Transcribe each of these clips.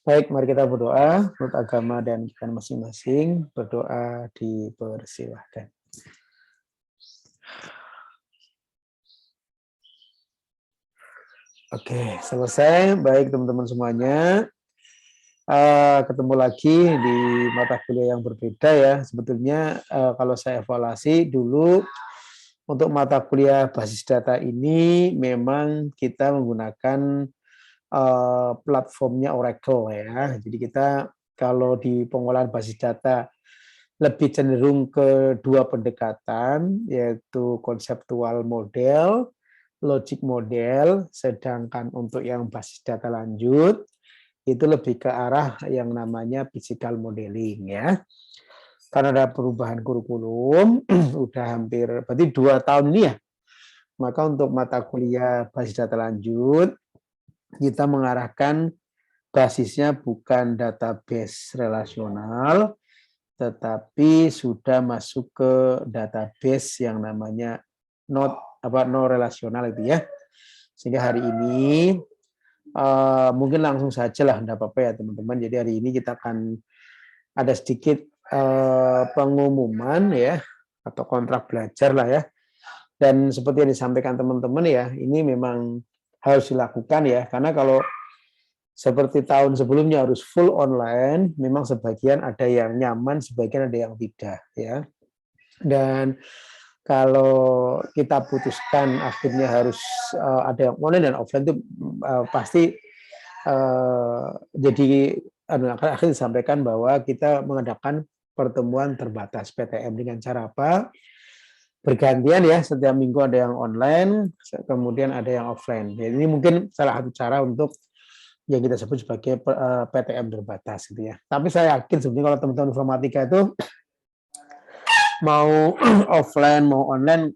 Baik, mari kita berdoa menurut agama dan kita masing-masing. Berdoa dipersilahkan. Oke, selesai. Baik teman-teman semuanya. Ketemu lagi di mata kuliah yang berbeda ya. Sebetulnya kalau saya evaluasi dulu untuk mata kuliah basis data ini memang kita menggunakan platformnya Oracle ya. Jadi kita kalau di pengolahan basis data lebih cenderung ke dua pendekatan, yaitu konseptual model, logic model, sedangkan untuk yang basis data lanjut itu lebih ke arah yang namanya physical modeling ya. Karena ada perubahan kurikulum, udah hampir berarti 2 tahun ini ya. Maka untuk mata kuliah basis data lanjut, kita mengarahkan basisnya bukan database relasional, tetapi sudah masuk ke database yang namanya no relasional itu ya. Sehingga hari ini mungkin langsung saja lah, enggak apa-apa ya teman-teman. Jadi hari ini kita akan ada sedikit pengumuman ya, atau kontrak belajar lah ya. Dan seperti yang disampaikan teman-teman ya, ini memang harus dilakukan ya, karena kalau seperti tahun sebelumnya harus full online, memang sebagian ada yang nyaman, sebagian ada yang tidak ya. Dan kalau kita putuskan akhirnya harus ada yang online dan offline itu pasti jadi akhirnya disampaikan bahwa kita mengadakan pertemuan terbatas PTM dengan cara apa? Bergantian ya, setiap minggu ada yang online, kemudian ada yang offline. Jadi ini mungkin salah satu cara untuk yang kita sebut sebagai PTM terbatas gitu ya. Tapi saya yakin sebenarnya kalau teman-teman informatika itu mau offline mau online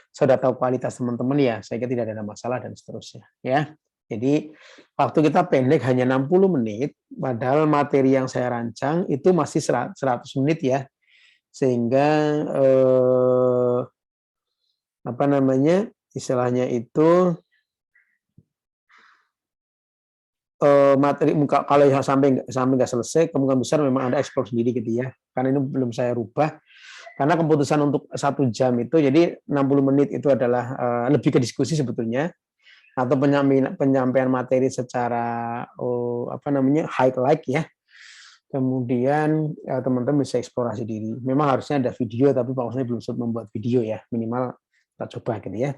sudah tahu kualitas teman-teman ya, saya kira tidak ada masalah dan seterusnya ya. Jadi waktu kita pendek hanya 60 menit, padahal materi yang saya rancang itu masih 100 menit ya. Sehingga apa namanya? Istilahnya itu materi muka kalau sampai nggak selesai, kemungkinan besar memang ada eksplor sendiri gitu ya. Karena ini belum saya rubah. Karena keputusan untuk 1 jam itu, jadi 60 menit itu adalah lebih ke diskusi sebetulnya, atau penyampaian materi secara apa namanya highlight ya. Kemudian teman-teman bisa eksplorasi diri. Memang harusnya ada video, tapi Pak Usni belum sempat membuat video ya. Minimal kita coba gitu ya.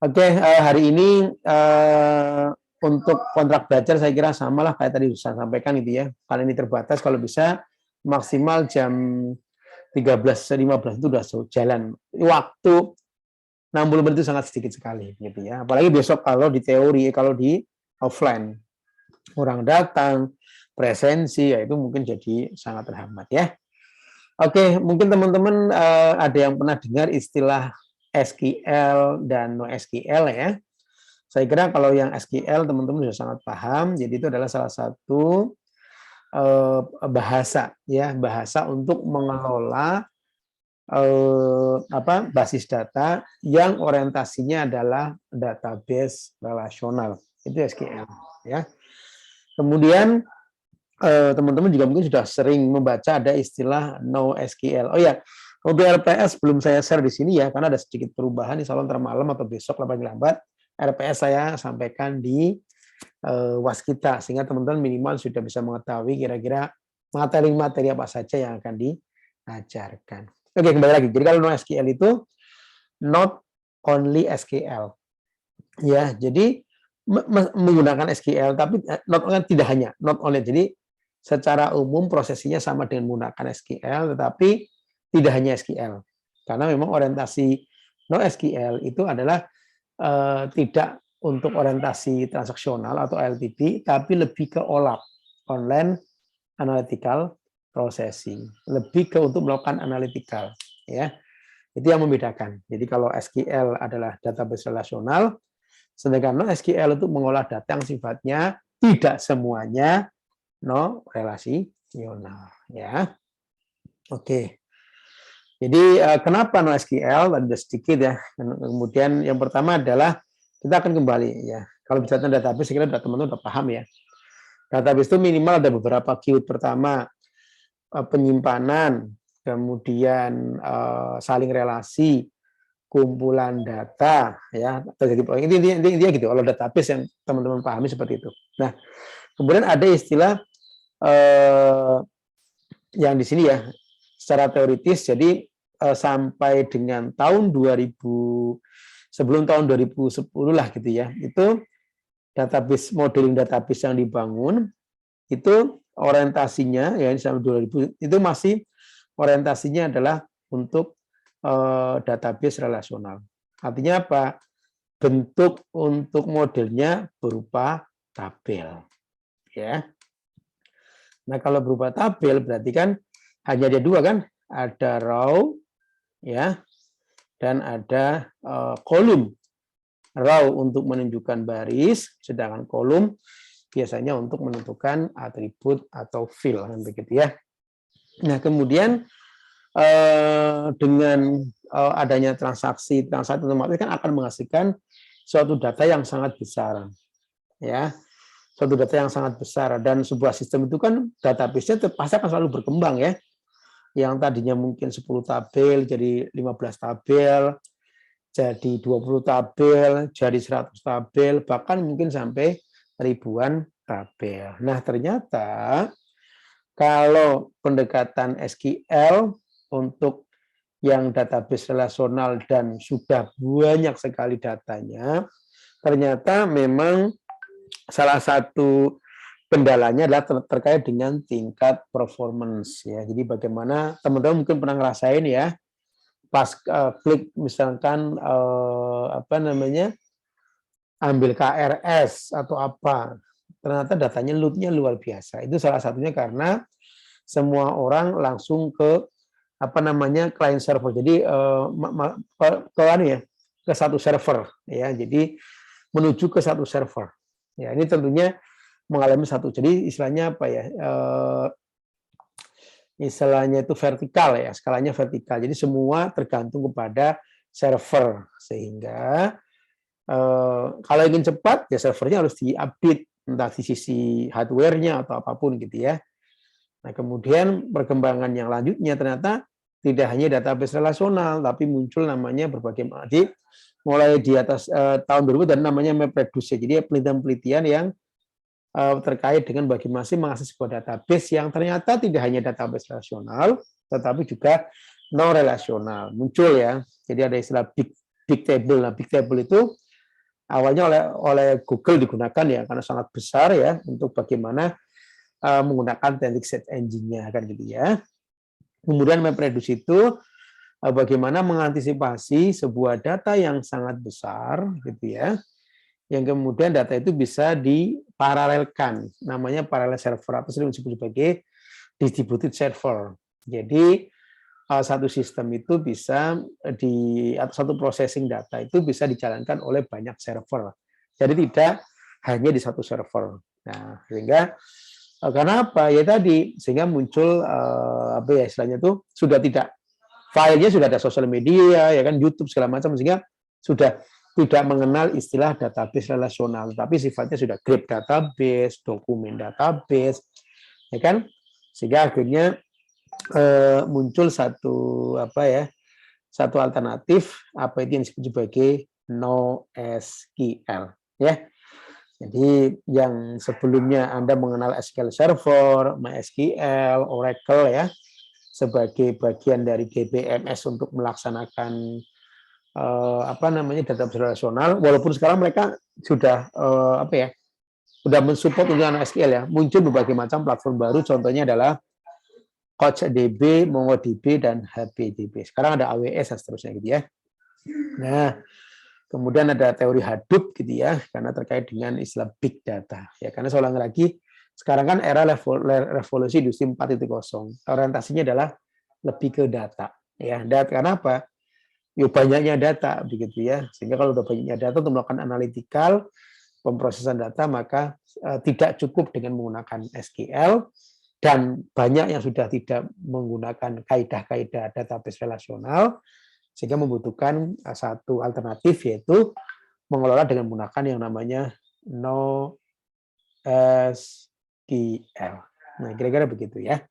Oke, hari ini untuk kontrak belajar saya kira sama lah kayak tadi saya sampaikan gitu ya. Karena ini terbatas, kalau bisa maksimal jam 13.15 itu sudah jalan. Waktu 60 menit itu sangat sedikit sekali gitu ya. Apalagi besok kalau di teori, kalau di offline orang datang, presensi, ya itu mungkin jadi sangat terhambat ya. Oke, mungkin teman-teman ada yang pernah dengar istilah SQL dan NoSQL ya. Saya kira kalau yang SQL teman-teman sudah sangat paham, jadi itu adalah salah satu bahasa ya, bahasa untuk mengelola basis data yang orientasinya adalah database relasional. Itu SQL ya. Kemudian teman-teman juga mungkin sudah sering membaca ada istilah NoSQL. Oh ya, untuk RPS belum saya share di sini ya, karena ada sedikit perubahan, insya Allah ntar malam atau besok paling lambat RPS saya sampaikan di Waskita, sehingga teman-teman minimal sudah bisa mengetahui kira-kira materi-materi apa saja yang akan diajarkan. Oke, kembali lagi. Jadi kalau NoSQL itu not only SQL. Ya, jadi menggunakan SQL, tapi tidak hanya not only. Jadi secara umum prosesinya sama dengan menggunakan SQL, tetapi tidak hanya SQL. Karena memang orientasi NoSQL itu adalah tidak untuk orientasi transaksional atau LTP, tapi lebih ke OLAP, Online Analytical Processing, lebih ke untuk melakukan analytical, ya. Itu yang membedakan. Jadi kalau SQL adalah database relasional, sedangkan NoSQL itu mengolah data yang sifatnya tidak semuanya no relasional, ya. Oke. Jadi kenapa NoSQL? Tadi sedikit ya. Kemudian yang pertama adalah kita akan kembali ya. Kalau bicara tentang database, saya kira teman-teman sudah paham ya. Database itu minimal ada beberapa keyword. Pertama, penyimpanan, kemudian saling relasi, kumpulan data, ya. Intinya gitu. Kalau database yang teman-teman pahami seperti itu. Nah, kemudian ada istilah yang di sini ya, secara teoritis. Jadi sampai dengan tahun 2000, sebelum tahun 2010 lah gitu ya, itu database, modeling database yang dibangun itu orientasinya ya sampai 2000 itu masih orientasinya adalah untuk database relasional. Artinya apa? Bentuk untuk modelnya berupa tabel, ya. Nah, kalau berupa tabel berarti kan hanya ada dua kan? Ada row, ya, dan ada kolom. Row untuk menunjukkan baris, sedangkan kolom biasanya untuk menentukan atribut atau field, kan begitu ya. Nah, kemudian dengan adanya transaksi otomatis kan akan menghasilkan suatu data yang sangat besar, ya, suatu data yang sangat besar. Dan sebuah sistem itu kan database-nya pasti akan selalu berkembang ya, yang tadinya mungkin 10 tabel jadi 15 tabel, jadi 20 tabel, jadi 100 tabel, bahkan mungkin sampai ribuan tabel. Nah, ternyata kalau pendekatan SQL untuk yang database relasional dan sudah banyak sekali datanya, ternyata memang salah satu kendalanya adalah terkait dengan tingkat performance ya. Jadi bagaimana teman-teman mungkin pernah ngerasain ya, pas klik misalkan apa namanya, ambil KRS atau apa, ternyata datanya load-nya luar biasa. Itu salah satunya karena semua orang langsung ke apa namanya, client server. Jadi ke satu server ya. Jadi menuju ke satu server. Ya, ini tentunya mengalami satu. Jadi istilahnya apa ya? Istilahnya itu vertikal ya, skalanya vertikal. Jadi semua tergantung kepada server, sehingga kalau ingin cepat ya servernya harus diupdate, entah di sisi hardware-nya atau apapun gitu ya. Nah, kemudian perkembangan yang lanjutnya ternyata tidak hanya database relasional, tapi muncul namanya berbagai macam. Mulai di atas tahun 2000 dan namanya MapReduce. Jadi penelitian-penelitian yang terkait dengan bagaimana mengakses sebuah database yang ternyata tidak hanya database relasional, tetapi juga non relasional muncul ya. Jadi ada istilah big table. Nah, big table itu awalnya oleh Google digunakan ya karena sangat besar ya untuk bagaimana menggunakan teknik search engine-nya kan gitu ya. Kemudian MapReduce itu bagaimana mengantisipasi sebuah data yang sangat besar gitu ya, yang kemudian data itu bisa diparalelkan, namanya parallel server atau sering disebut sebagai distributed server. Jadi satu sistem itu bisa atau satu processing data itu bisa dijalankan oleh banyak server. Jadi tidak hanya di satu server. Nah, sehingga karena apa? Ya tadi, sehingga muncul apa ya istilahnya itu sudah tidak, filenya sudah ada sosial media ya kan, YouTube segala macam, sehingga sudah tidak mengenal istilah database relasional, tapi sifatnya sudah graph database, dokumen database, ya kan? Sehingga akhirnya muncul satu apa ya, satu alternatif apa itu yang disebut sebagai NoSQL, ya. Jadi yang sebelumnya Anda mengenal SQL Server, MySQL, Oracle ya, sebagai bagian dari DBMS untuk melaksanakan apa namanya database relasional, walaupun sekarang mereka sudah apa ya, sudah mensupport untuk SQL ya, muncul berbagai macam platform baru, contohnya adalah CouchDB, MongoDB, dan HBDB. Sekarang ada AWS dan seterusnya gitu ya. Nah, kemudian ada teori Hadoop gitu ya, karena terkait dengan istilah big data. Ya, karena saya ulang lagi, sekarang kan era revolusi industri 4.0. Orientasinya adalah lebih ke data. Ya, data karena apa? Yuk banyaknya data begitu ya. Sehingga kalau sudah banyaknya data untuk melakukan analytical, pemrosesan data, maka tidak cukup dengan menggunakan SQL, dan banyak yang sudah tidak menggunakan kaidah-kaidah database relasional, sehingga membutuhkan satu alternatif, yaitu mengelola dengan menggunakan yang namanya NoSQL. SQL. Nah, kira-kira begitu ya.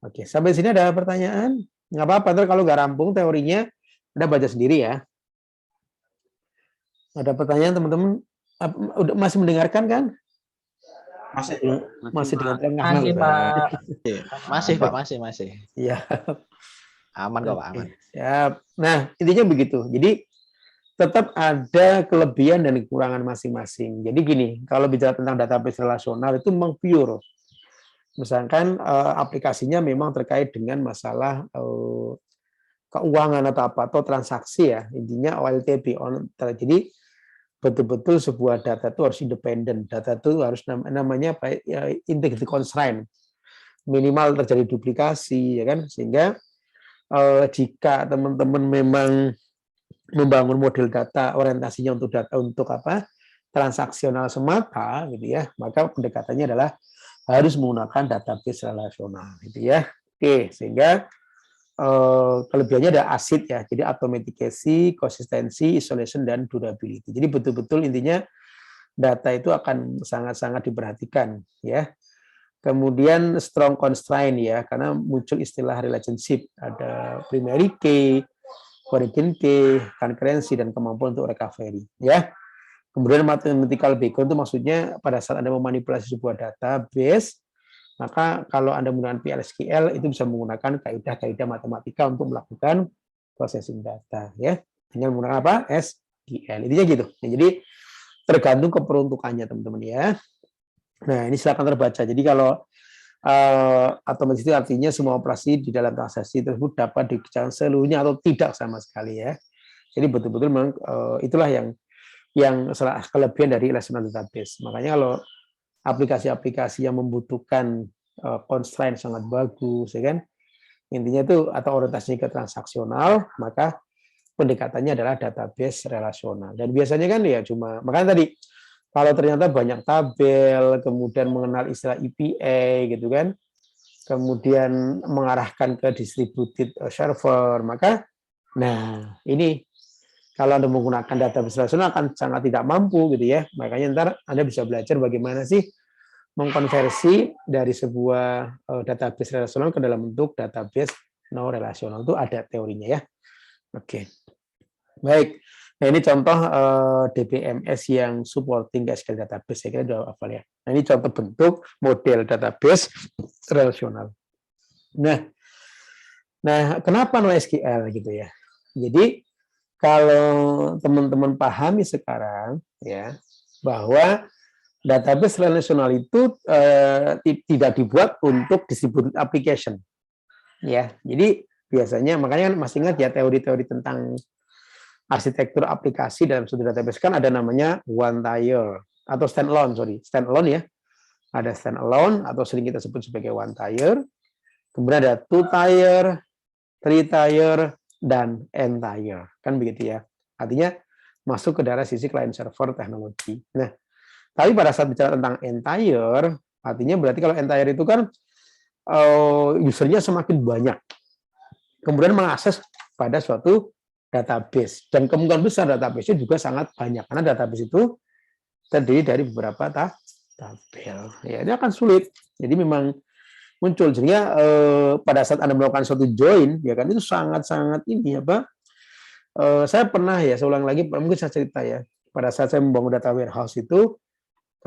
Oke, sampai sini ada pertanyaan? Nggak apa-apa, ntar kalau nggak rampung teorinya, Anda baca sendiri ya. Ada pertanyaan teman-teman? Udah masih mendengarkan kan? Masih, Masih dengan tengah. Masih, Pak. masih Pak, masih. Iya. Aman kok Pak, aman. Siap. Nah, intinya begitu. Jadi tetap ada kelebihan dan kekurangan masing-masing. Jadi gini, kalau bicara tentang database relasional itu memang pure. Misalkan aplikasinya memang terkait dengan masalah keuangan atau apa, atau transaksi ya, intinya OLTP. Jadi betul-betul sebuah data itu harus independen. Data itu harus namanya apa? Ya, integrity constraint. Minimal terjadi duplikasi, ya kan? Sehingga jika teman-teman memang membangun model data orientasinya untuk data untuk apa? Transaksional semata, gitu ya, maka pendekatannya adalah harus menggunakan database relasional, gitu ya. Oke, sehingga kelebihannya ada ACID ya, jadi authentication, consistency, isolation, dan durability. Jadi betul-betul intinya data itu akan sangat-sangat diperhatikan ya. Kemudian strong constraint ya, karena muncul istilah relationship, ada primary key, origin key, concurrency, dan kemampuan untuk recovery ya. Kemudian mathematical background itu maksudnya pada saat Anda memanipulasi sebuah database, maka kalau Anda menggunakan PLSQL itu bisa menggunakan kaidah-kaidah matematika untuk melakukan processing data ya. Dengan menggunakan apa? SQL. Intinya gitu. Nah, jadi tergantung keperuntukannya teman-teman ya. Nah, ini silakan terbaca. Jadi kalau otomatis itu artinya semua operasi di dalam transaksi tersebut dapat dikerjakan seluruhnya atau tidak sama sekali ya. Jadi betul-betul memang itulah yang kelebihan dari relational database. Makanya kalau aplikasi-aplikasi yang membutuhkan constraint sangat bagus, ya kan? Intinya itu atau orientasinya ke transaksional, maka pendekatannya adalah database relasional. Dan biasanya kan ya cuma, makanya tadi kalau ternyata banyak tabel, kemudian mengenal istilah EPA gitu kan, kemudian mengarahkan ke distributed server, maka nah ini kalau Anda menggunakan database relasional akan sangat tidak mampu gitu ya. Makanya ntar Anda bisa belajar bagaimana sih mengkonversi dari sebuah database relasional ke dalam bentuk database no relasional. Itu ada teorinya ya. Oke. Baik. Nah, ini contoh DBMS yang supporting SQL database. Saya kira sudah hafal ya. Nah, ini contoh bentuk model database relasional. Nah, kenapa NoSQL gitu ya? Jadi kalau teman-teman pahami sekarang ya bahwa database relasional itu tidak dibuat untuk distributed application ya. Jadi biasanya makanya masih ingat ya teori-teori tentang arsitektur aplikasi dalam suatu database kan ada namanya one tier atau standalone ya. Ada standalone atau sering kita sebut sebagai one tier. Kemudian ada two tier, three tier, dan entire, kan begitu ya. Artinya masuk ke daerah sisi client server teknologi. Nah, tapi pada saat bicara tentang entire, artinya berarti kalau entire itu kan usernya semakin banyak, kemudian mengakses pada suatu database, dan kemungkinan besar database-nya juga sangat banyak, karena database itu terdiri dari beberapa tabel. Ya, ini akan sulit. Jadi memang muncul sehingga pada saat Anda melakukan suatu join ya kan itu sangat-sangat ini apa saya pernah ya saya ulang lagi mungkin saya cerita ya pada saat saya membangun data warehouse itu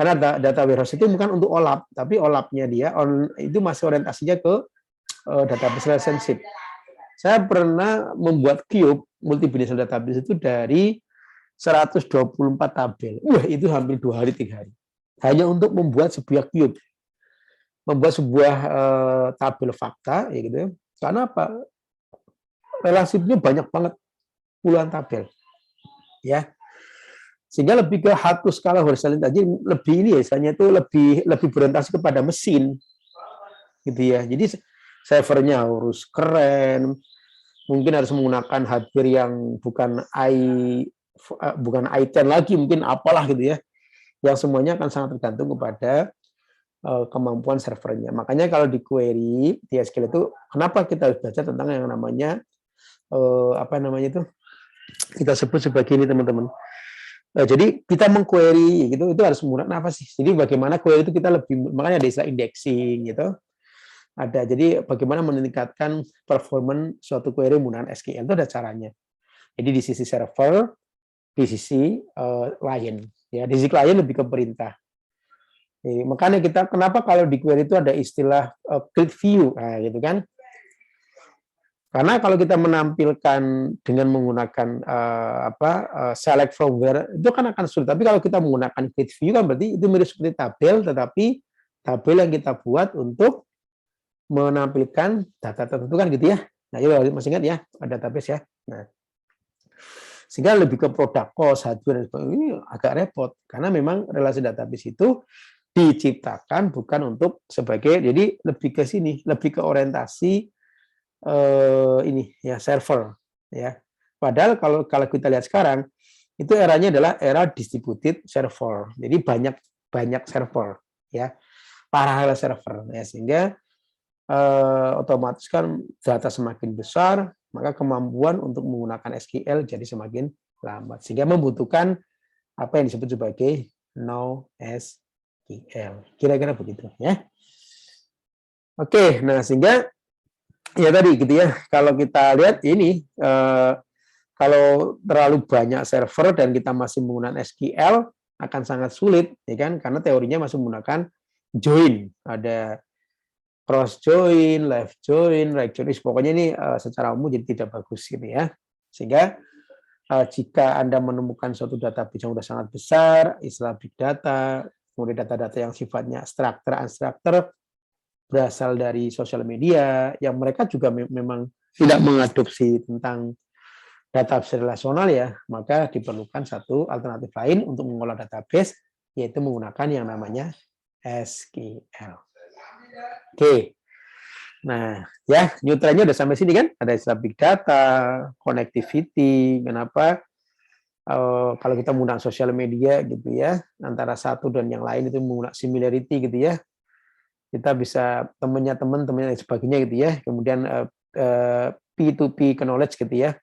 karena data warehouse itu bukan untuk OLAP tapi OLAP-nya dia itu masih orientasinya ke database relationship. Saya pernah membuat cube multidimensional database itu dari 124 tabel. Wah, itu hampir 2 hari 3 hari. Hanya untuk membuat sebuah cube. Membuat sebuah tabel fakta ya gitu ya. Karena apa? Relasinya banyak banget puluhan tabel. Ya. Sehingga lebih ke hard to scale horizontal tadi lebih ini ya istilahnya itu lebih berorientasi kepada mesin. Gitu ya. Jadi servernya harus keren. Mungkin harus menggunakan hardware yang bukan i10 lagi, mungkin apalah gitu ya. Yang semuanya akan sangat tergantung kepada kemampuan servernya. Makanya kalau di query di SQL itu kenapa kita harus baca tentang yang namanya apa namanya itu kita sebut sebagai ini teman-teman Jadi kita mengquery gitu itu harus menggunakan apa sih? Jadi bagaimana query itu kita lebih, makanya ada istilah indexing gitu. Ada. Jadi bagaimana meningkatkan performance suatu query menggunakan SQL itu ada caranya. Jadi di sisi server, di sisi client. Ya, di sisi client lebih ke perintah. Makanya kita kenapa kalau di query itu ada istilah grid view, nah, gitu kan? Karena kalau kita menampilkan dengan menggunakan select from where itu kan akan sulit. Tapi kalau kita menggunakan grid view kan berarti itu mirip seperti tabel, tetapi tabel yang kita buat untuk menampilkan data tertentu kan gitu ya. Nah, itu masih ingat ya, ada database ya. Nah, sehingga lebih ke product cost, hardware, ini agak repot karena memang relasi database itu diciptakan bukan untuk sebagai, jadi lebih ke sini, lebih ke orientasi ini ya server ya. Padahal kalau kita lihat sekarang itu eranya adalah era distributed server. Jadi banyak server ya, parallel server ya, sehingga otomatis kan data semakin besar, maka kemampuan untuk menggunakan SQL jadi semakin lambat, sehingga membutuhkan apa yang disebut sebagai NoSQL. Kira-kira begitu ya. Oke, nah sehingga ya tadi gitu ya, kalau kita lihat ini kalau terlalu banyak server dan kita masih menggunakan SQL akan sangat sulit ya kan, karena teorinya masih menggunakan join, ada cross join, left join, right join, pokoknya ini secara umum jadi tidak bagus gitu ya. Sehingga jika Anda menemukan suatu database yang sudah sangat besar, istilah big data, kemudian data-data yang sifatnya structure, unstructured, berasal dari sosial media, yang mereka juga memang tidak mengadopsi tentang database relasional ya, maka diperlukan satu alternatif lain untuk mengolah database, yaitu menggunakan yang namanya SQL. Oke, nah ya neutral-nya udah sampai sini kan, ada istilah big data, connectivity, kenapa kalau kita menggunakan sosial media gitu ya, antara satu dan yang lain itu menggunakan similarity gitu ya, kita bisa temannya teman dan sebagainya gitu ya, kemudian P2P knowledge gitu ya,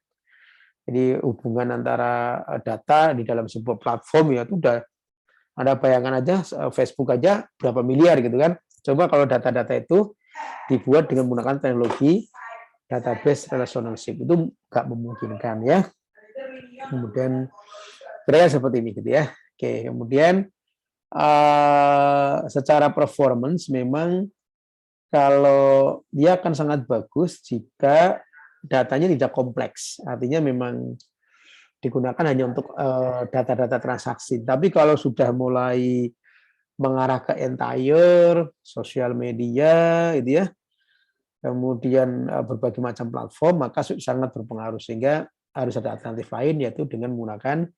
jadi hubungan antara data di dalam sebuah platform ya, itu udah ada bayangan aja, Facebook aja berapa miliar gitu kan. Coba kalau data-data itu dibuat dengan menggunakan teknologi database relationship, itu nggak memungkinkan ya. Kemudian kira-kira seperti ini gitu ya. Oke, kemudian secara performance memang kalau dia akan sangat bagus jika datanya tidak kompleks, artinya memang digunakan hanya untuk data-data transaksi. Tapi kalau sudah mulai mengarah ke entire, sosial media, gitu ya, kemudian berbagai macam platform, maka sangat berpengaruh, sehingga harus ada alternatif lain, yaitu dengan menggunakan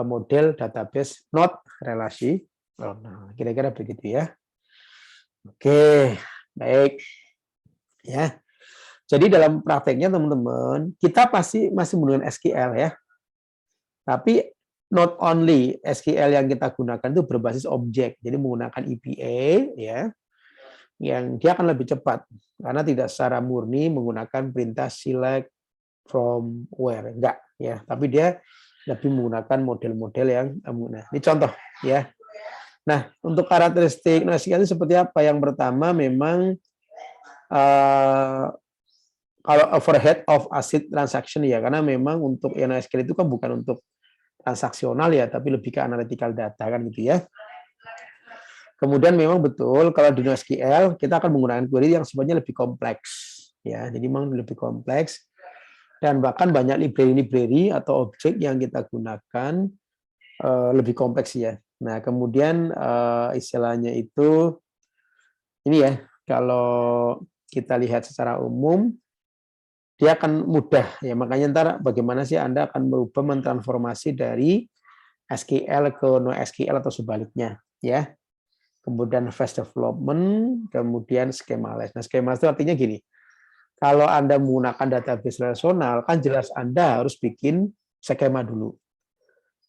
model database not relasi. Nah, kira-kira begitu ya. Oke, baik. Ya. Jadi dalam prakteknya teman-teman, kita pasti masih menggunakan SQL ya. Tapi not only SQL yang kita gunakan itu berbasis objek, jadi menggunakan EPA ya, yang dia akan lebih cepat karena tidak secara murni menggunakan perintah select from where, enggak ya, tapi dia lebih menggunakan model-model yang nah, ini contoh ya. Nah, untuk karakteristik NoSQL seperti apa? Yang pertama memang kalau overhead of ACID transaction ya, karena memang untuk NoSQL itu kan bukan untuk transaksional ya, tapi lebih ke analytical data kan gitu ya. Kemudian memang betul kalau di NoSQL kita akan menggunakan query yang sifatnya lebih kompleks ya. Jadi memang lebih kompleks dan bahkan banyak library atau objek yang kita gunakan lebih kompleks ya. Nah, kemudian istilahnya itu ini ya, kalau kita lihat secara umum dia akan mudah ya, makanya ntar bagaimana sih Anda akan merubah mentransformasi dari SQL ke NoSQL atau sebaliknya ya. Kemudian fast development, kemudian schemaless. Nah, schemaless itu artinya gini, kalau Anda menggunakan database relasional, kan jelas Anda harus bikin skema dulu.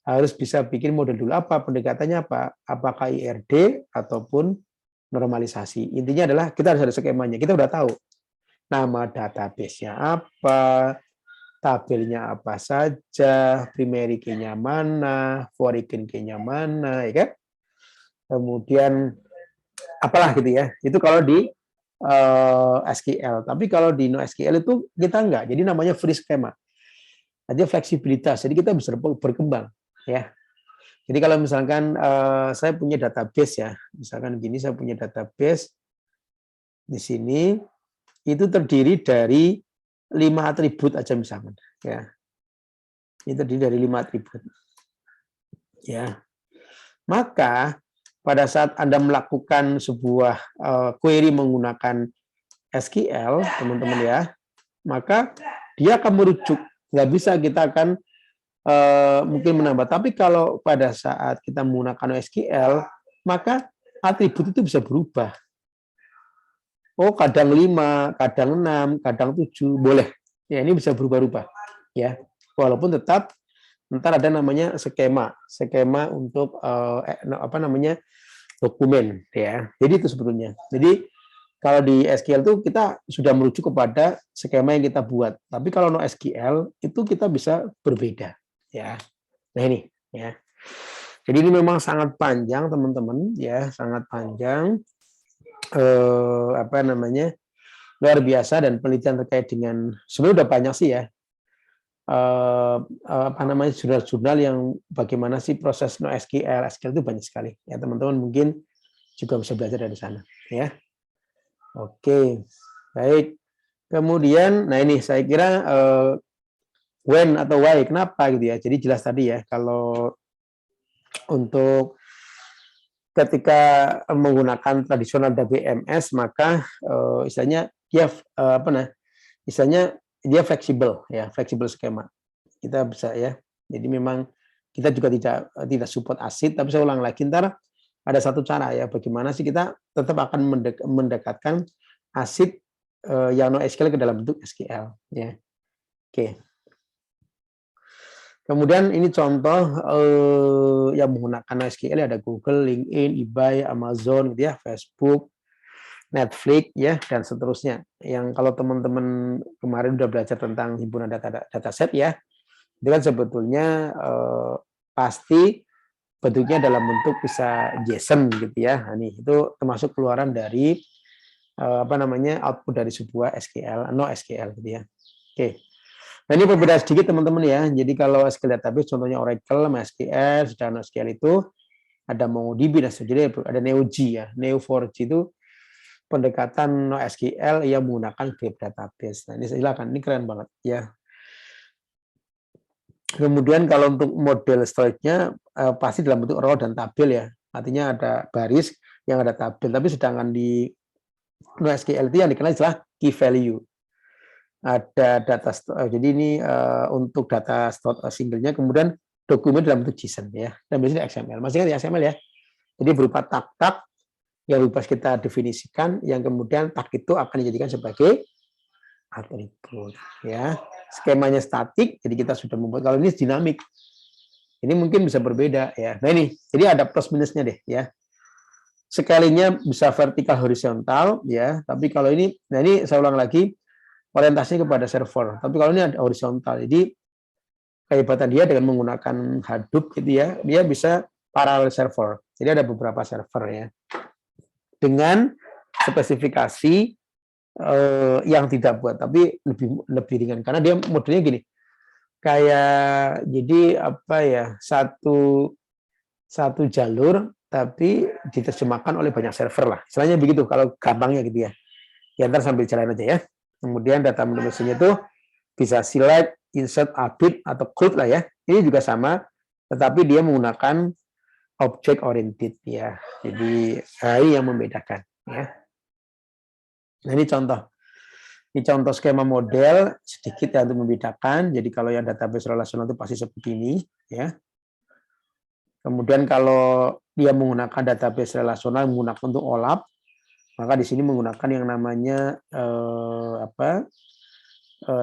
Harus bisa bikin model dulu, apa pendekatannya apa? Apakah IRD ataupun normalisasi. Intinya adalah kita harus ada skemanya. Kita udah tahu nama database-nya apa, tabelnya apa saja, primary key-nya mana, foreign key-nya mana, ya kan? Kemudian apalah gitu ya. Itu kalau di SQL. Tapi kalau di NoSQL itu kita enggak. Jadi namanya free schema. Artinya fleksibilitas. Jadi kita bisa berkembang, ya. Jadi kalau misalkan saya punya database ya, misalkan gini saya punya database di sini itu terdiri dari 5 atribut aja misalkan, ya. Ini terdiri dari 5 atribut. Ya. Maka pada saat Anda melakukan sebuah query menggunakan SQL, teman-teman ya, maka dia akan merujuk. Nggak bisa kita akan mungkin menambah. Tapi kalau pada saat kita menggunakan SQL, maka atribut itu bisa berubah. Oh, kadang 5, kadang 6, kadang 7, boleh. Ya, ini bisa berubah-ubah. Ya, walaupun tetap ntar ada namanya skema untuk apa namanya dokumen, ya. Jadi itu sebetulnya. Jadi kalau di SQL itu kita sudah merujuk kepada skema yang kita buat. Tapi kalau NoSQL itu kita bisa berbeda, ya. Nah ini, ya. Jadi ini memang sangat panjang, teman-teman, ya, sangat panjang. Apa namanya, luar biasa, dan penelitian terkait dengan sebenarnya udah banyak sih ya. Apa namanya, jurnal-jurnal yang bagaimana sih proses NoSQL, SQL itu banyak sekali. Ya, teman-teman mungkin juga bisa belajar dari sana, ya. Oke, baik. Kemudian, nah ini saya kira when atau why, kenapa gitu ya. Jadi jelas tadi ya, kalau untuk ketika menggunakan tradisional WMS, maka istilahnya dia istilahnya dia fleksibel ya, fleksibel skema. Kita bisa ya. Jadi memang kita juga tidak support ACID, tapi saya ulang lagi, ntar ada satu cara ya, bagaimana sih kita tetap akan mendekatkan ACID yang NoSQL ke dalam bentuk SQL ya. Oke. Kemudian ini contoh yang menggunakan SQL, ada Google, LinkedIn, eBay, Amazon, gitu ya, Facebook, Netflix, ya, dan seterusnya. Yang kalau teman-teman kemarin udah belajar tentang himpunan dataset ya, itu kan sebetulnya pasti bentuknya dalam bentuk bisa JSON gitu ya. Nah, ini itu termasuk keluaran dari apa namanya output dari sebuah SQL, NoSQL gitu ya. Oke. Nah ini berbeda sedikit teman-teman ya. Jadi kalau SQL database contohnya Oracle, MySQL, sedangkan SQL itu ada MongoDB dan sebagainya, ada Neo4j ya. Neo4j itu pendekatan NoSQL yang menggunakan graph database. Nah ini silakan, ini keren banget ya. Kemudian kalau untuk model storage-nya pasti dalam bentuk row dan tabel ya. Artinya ada baris yang ada tabel. Tapi sedangkan di NoSQL itu yang dikenal istilah key value. Ada data store, jadi ini untuk data store single-nya, kemudian dokumen dalam bentuk JSON ya, dan biasanya XML. Masih ingat ya XML ya? Jadi berupa tag-tag yang bebas kita definisikan, yang kemudian tag itu akan dijadikan sebagai atribut ya. Skemanya statik, jadi kita sudah membuat. Kalau ini dinamik, ini mungkin bisa berbeda ya. Nah ini, jadi ada plus minusnya deh ya. Sekalinya bisa vertikal horizontal ya, tapi kalau ini, nah ini saya ulang lagi, orientasinya kepada server. Tapi kalau ini ada horizontal, jadi kehebatan dia dengan menggunakan Hadoop gitu ya, dia bisa parallel server. Jadi ada beberapa server ya. Dengan spesifikasi yang tidak buat, tapi lebih ringan karena dia modelnya gini. Kayak jadi apa ya, satu jalur tapi diterjemahkan oleh banyak server lah. Istilahnya begitu kalau gampangnya gitu ya. Ya ntar sambil jalan aja ya. Kemudian data manipulasinya itu bisa select, insert, update, atau code lah ya. Ini juga sama, tetapi dia menggunakan object oriented ya. Jadi ini yang membedakan ya. Nah ini contoh. Ini contoh skema model sedikit ya untuk membedakan. Jadi kalau yang database relasional itu pasti seperti ini ya. Kemudian kalau dia menggunakan database relasional menggunakan untuk OLAP, maka di sini menggunakan yang namanya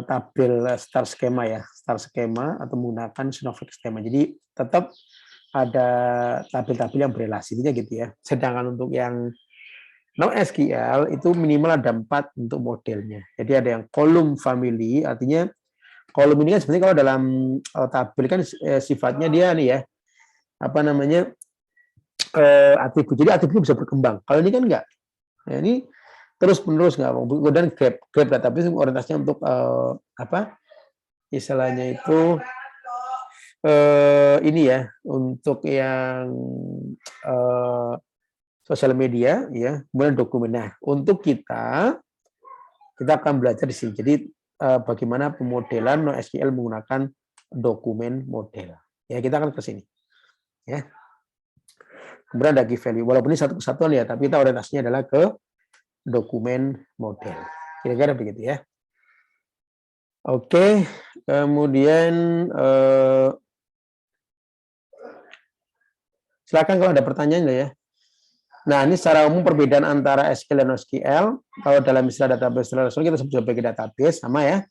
tabel star schema ya, star schema atau menggunakan Snowflake schema. Jadi tetap ada tabel-tabel yang berelasinya gitu ya. Sedangkan untuk yang NoSQL itu minimal ada 4 untuk modelnya. Jadi ada yang column family, artinya kolom ini kan sebenarnya kalau dalam tabel kan sifatnya dia nih ya, apa namanya, atribut. Jadi atribut bisa berkembang. Kalau ini kan enggak. Nah, ini terus menerus nggak. Kemudian grab database orientasinya untuk apa? Istilahnya itu ini ya, untuk yang sosial media ya, kemudian dokumen. Nah, untuk kita akan belajar di sini. Jadi bagaimana pemodelan NoSQL menggunakan dokumen model. Ya, kita akan ke sini. Ya. Kemudian ada key value. Walaupun ini satu kesatuan ya, tapi kita orientasinya adalah ke dokumen model. Kira-kira begitu ya. Oke, kemudian silakan kalau ada pertanyaan ya. Nah, ini secara umum perbedaan antara SQL dan NoSQL. Kalau dalam istilah database relational kita sebut sebagai database, sama ya.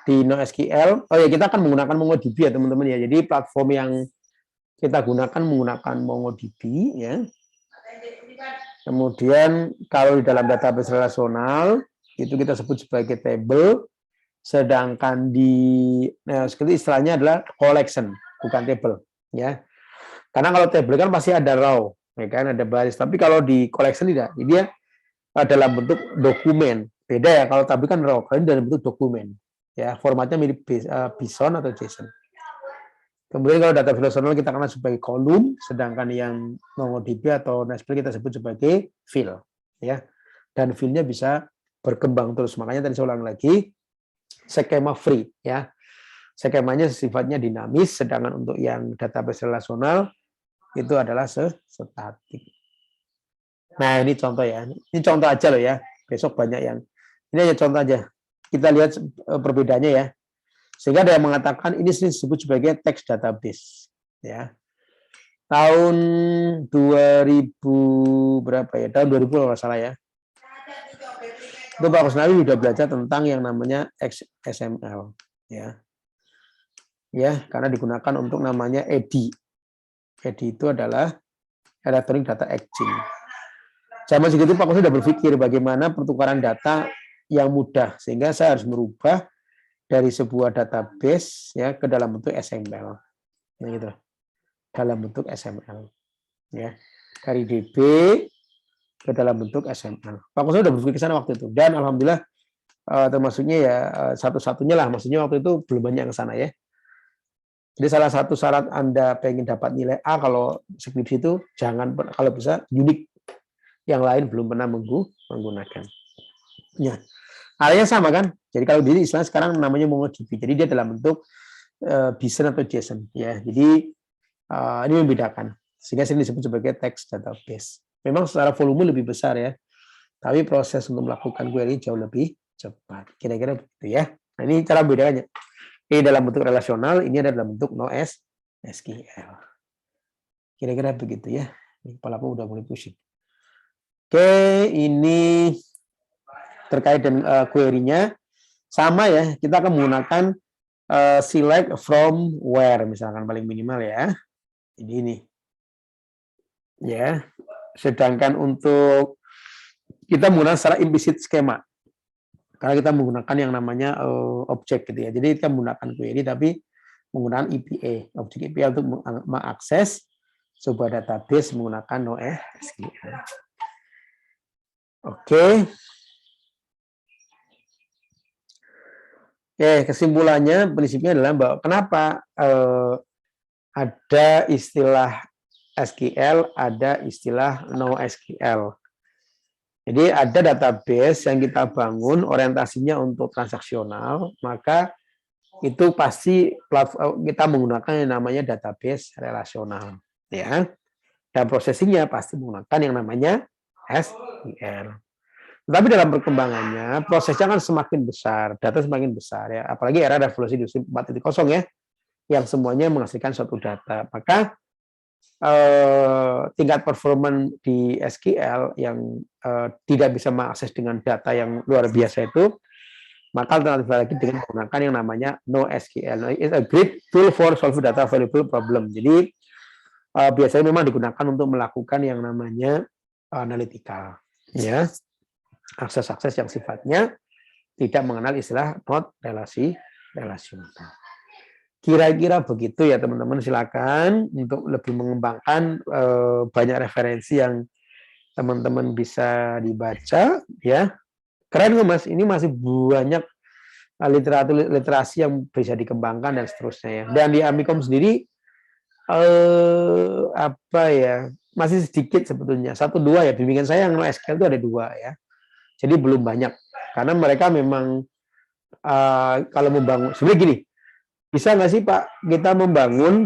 Di NoSQL, oh ya kita akan menggunakan MongoDB ya teman-teman ya. Jadi platform yang kita gunakan menggunakan MongoDB ya. Kemudian kalau di dalam database relasional itu kita sebut sebagai table, sedangkan di NoSQL istilahnya adalah collection, bukan table ya. Karena kalau table kan pasti ada row, ya kan, ada baris. Tapi kalau di collection tidak, dia dalam bentuk dokumen. Beda ya, kalau table kan row, kalau ini dalam bentuk dokumen. Ya, formatnya mirip BSON atau JSON. Kemudian kalau data relational kita kenal sebagai kolom, sedangkan yang MongoDB atau NoSQL kita sebut sebagai field. Ya, dan fieldnya bisa berkembang terus. Makanya tadi saya ulang lagi, skema free. Ya, skemanya sifatnya dinamis, sedangkan untuk yang database relasional itu adalah statik. Nah, ini contoh ya. Ini contoh aja loh ya. Besok banyak yang. Ini hanya contoh aja. Kita lihat perbedaannya ya. Sehingga ada yang mengatakan ini disebut sebagai text database. Ya. Tahun 2000 berapa ya? Tahun 2000 kalau nggak salah ya. Itu Pak Kusnawi sudah belajar tentang yang namanya XML. Ya. Ya, karena digunakan untuk namanya EDI. EDI itu adalah Electronic Data Exchange. Zaman segitu Pak Kusnawi sudah berpikir bagaimana pertukaran data yang mudah, sehingga saya harus merubah dari sebuah database ya ke dalam bentuk XML. Nah, gitu. Dalam bentuk XML. Ya. Dari DB ke dalam bentuk XML. Pak Kusnawi sudah berpikir ke sana waktu itu, dan alhamdulillah termasuknya ya satu-satunya lah, maksudnya waktu itu belum banyak yang ke sana ya. Jadi salah satu syarat Anda pengen dapat nilai A kalau skripsi itu jangan, kalau bisa unik, yang lain belum pernah menggunakan. Ya, artinya sama kan? Jadi kalau di istilah sekarang namanya MongoDB. Jadi dia dalam bentuk BSON atau JSON. Ya, jadi ini membedakan. Sehingga sini disebut sebagai text database. Memang secara volume lebih besar ya, tapi proses untuk melakukan query jauh lebih cepat. Kira-kira begitu ya. Nah, ini cara membedakannya. Ini dalam bentuk relasional, ini ada dalam bentuk NoSQL. Kira-kira begitu ya. Ini kepalaku udah mulai pusing. Oke, ini terkait dengan query-nya. Sama ya, kita akan menggunakan select from where, misalkan paling minimal ya. Jadi ini. Ya. Sedangkan untuk kita menggunakan secara implicit skema. Karena kita menggunakan yang namanya objek gitu ya. Jadi kita menggunakan query tapi menggunakan EPA, objek EPA untuk mengakses sebuah database menggunakan NoSQL. Oke. Kesimpulannya, prinsipnya adalah bahwa kenapa ada istilah SQL, ada istilah NoSQL. Jadi ada database yang kita bangun orientasinya untuk transaksional, maka itu pasti kita menggunakan yang namanya database relasional, ya. Dan processingnya pasti menggunakan yang namanya SQL. Tapi dalam perkembangannya prosesnya kan semakin besar, data semakin besar ya, apalagi era revolusi industri 4.0 ya, yang semuanya menghasilkan suatu data. Maka tingkat performa di SQL yang tidak bisa mengakses dengan data yang luar biasa itu, maka alternatif lagi dengan menggunakan yang namanya NoSQL. It's a great tool for solve data valuable problem. Jadi biasanya memang digunakan untuk melakukan yang namanya analytical, ya, akses-akses yang sifatnya tidak mengenal istilah not relasional. relasional. Kira-kira begitu ya teman-teman, silakan untuk lebih mengembangkan banyak referensi yang teman-teman bisa dibaca ya. Keren kok Mas, ini masih banyak literatur literasi yang bisa dikembangkan dan seterusnya ya. Dan di Amikom sendiri apa ya, masih sedikit sebetulnya, 1-2 ya, bimbingan saya yang NoSQL itu ada 2 ya. Jadi belum banyak karena mereka memang kalau membangun sebenarnya gini, bisa nggak sih Pak kita membangun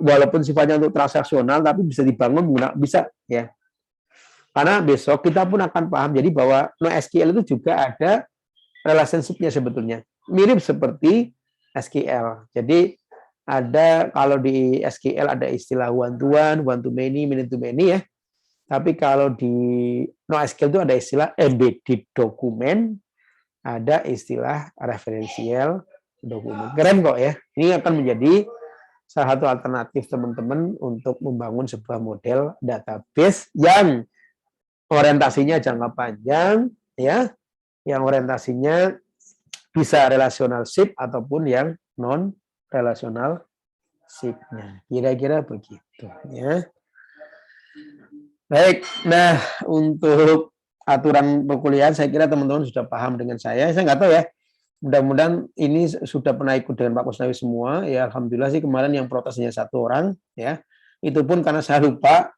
walaupun sifatnya untuk transaksional tapi bisa dibangun bisa ya. Karena besok kita pun akan paham jadi bahwa NoSQL itu juga ada relationship-nya sebetulnya. Mirip seperti SQL. Jadi ada kalau di SQL ada istilah one to many, many to many ya. Tapi kalau di NoSQL itu ada istilah embedded dokumen, ada istilah referensial dokumen. Keren kok ya. Ini akan menjadi salah satu alternatif teman-teman untuk membangun sebuah model database yang orientasinya jangka panjang ya, yang orientasinya bisa relational ship ataupun yang non relational ship-nya. Kira-kira begitu ya. Baik, nah untuk aturan perkuliahan saya kira teman-teman sudah paham dengan saya. Saya nggak tahu ya, mudah-mudahan ini sudah pernah ikut dengan Pak Kusnawi semua. Ya alhamdulillah sih kemarin yang protesnya 1 orang ya. Itu pun karena saya lupa,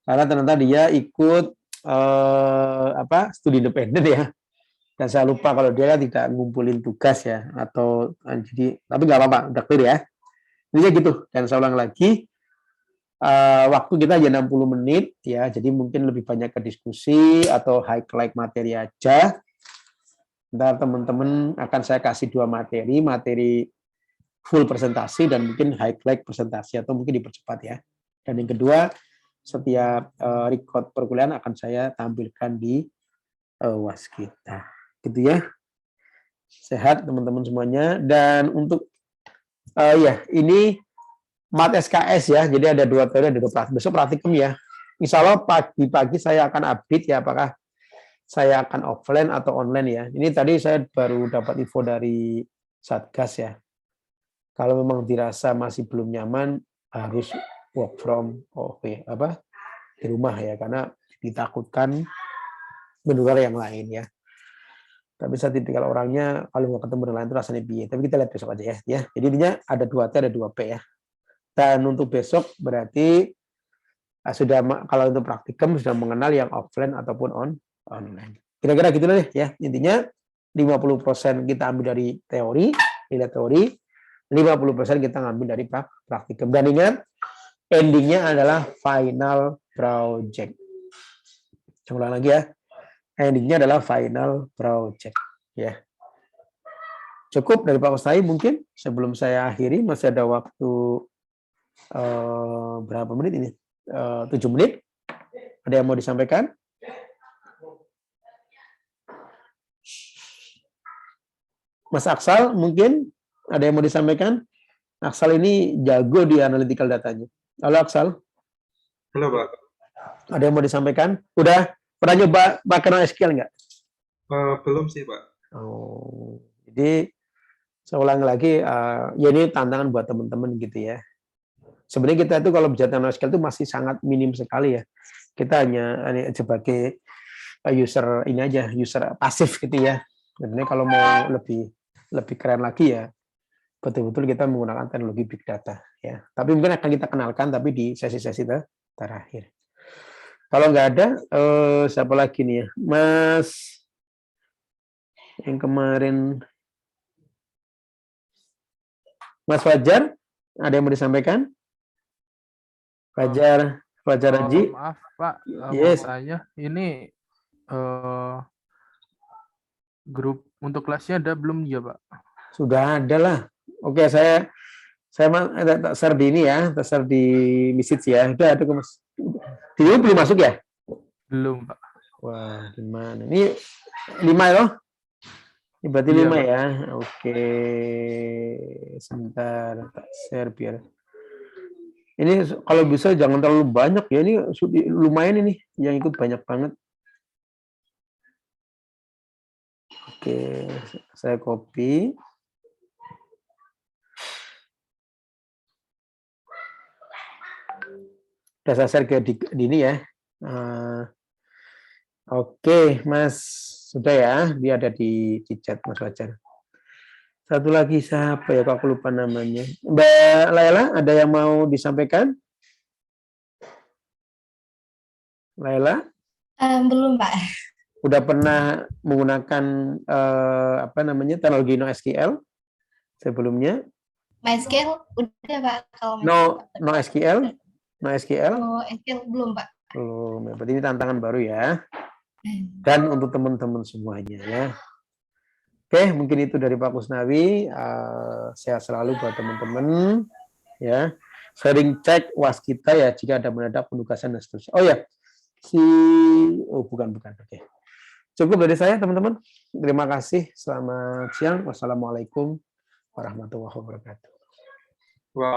karena ternyata dia ikut studi independen ya. Dan saya lupa kalau dia tidak ngumpulin tugas ya atau jadi, tapi nggak apa-apa, udah clear ya. Ini gitu. Dan saya ulang lagi. Waktu kita aja 60 menit ya, jadi mungkin lebih banyak ke diskusi atau highlight materi aja. Ntar teman-teman akan saya kasih 2 materi full presentasi dan mungkin highlight presentasi atau mungkin dipercepat ya. Dan yang kedua, setiap record perkuliahan akan saya tampilkan di Waskita. Gitu ya. Sehat teman-teman semuanya. Dan untuk ini Mat SKS ya, jadi ada 2 teori, ada 2 praktikum. Besok praktikum ya. Insya Allah pagi-pagi saya akan update ya, apakah saya akan offline atau online ya. Ini tadi saya baru dapat info dari Satgas ya. Kalau memang dirasa masih belum nyaman, harus work from di rumah ya, karena ditakutkan menular yang lain ya. Tapi saya tipikal orangnya kalau nggak ketemu dengan lain itu rasanya biaya. Tapi kita lihat besok aja ya. Jadi intinya ada 2T, ada 2P ya. Dan untuk besok berarti sudah, kalau untuk praktikum sudah mengenal yang offline ataupun online. Kira-kira gitu deh ya. Intinya 50% kita ambil dari teori, nilai teori, 50% kita ngambil dari praktikum. Dan ingat, endingnya adalah final project. Saya ulang lagi ya. Endingnya adalah final project. Ya. Cukup dari Pak Kustai mungkin. Sebelum saya akhiri, masih ada waktu berapa menit ini? 7 menit. Ada yang mau disampaikan? Mas Aksal mungkin ada yang mau disampaikan? Aksal ini jago di analytical datanya. Halo Aksal. Halo Pak. Ada yang mau disampaikan? Udah pernah nyoba pakai NoSQL nggak? Belum sih Pak. Oh, jadi saya ulang lagi, ya ini tantangan buat teman-teman gitu ya. Sebenarnya kita itu kalau bicara NoSQL itu masih sangat minim sekali ya. Kita hanya sebagai user ini aja, user pasif gitu ya. Sebenarnya kalau mau lebih keren lagi ya, betul-betul kita menggunakan teknologi big data ya. Tapi mungkin akan kita kenalkan tapi di sesi-sesi terakhir. Kalau nggak ada, siapa lagi nih ya? Mas yang kemarin, Mas Fajar, ada yang mau disampaikan? Fajar Haji. Maaf Pak, Yes. mau tanya, ini grup untuk kelasnya ada belum ya Pak? Sudah ada lah. Oke, saya share di ini ya, share di message ya. Udah ada Mas. Ini belum masuk ya? Belum Pak. Wah, gimana? Ini 5 ya? Ini berarti 5 ya? Oke. Sebentar, share biar. Ini kalau bisa jangan terlalu banyak ya. Ini lumayan ini yang ikut banyak banget. Oke, saya copy. Udah saya share ke Dini ya. Oke, Mas. Sudah ya, dia ada di chat Mas Fajar. Satu lagi siapa ya, kok aku lupa namanya. Mbak Laila, ada yang mau disampaikan? Laila? Belum, Pak. Udah pernah menggunakan teknologi NoSQL sebelumnya? MySQL udah, Pak. Kalau NoSQL? NoSQL? SQL belum, Pak. Belum. Berarti ini tantangan baru ya. Dan untuk teman-teman semuanya ya. Oke, mungkin itu dari Pak Kusnawi. Sehat selalu buat teman-teman ya. Sering cek waskita ya jika ada mendadak penugasan dan seterusnya. Oh ya, bukan. Oke. Cukup dari saya teman-teman. Terima kasih. Selamat siang. Wassalamualaikum warahmatullahi wabarakatuh.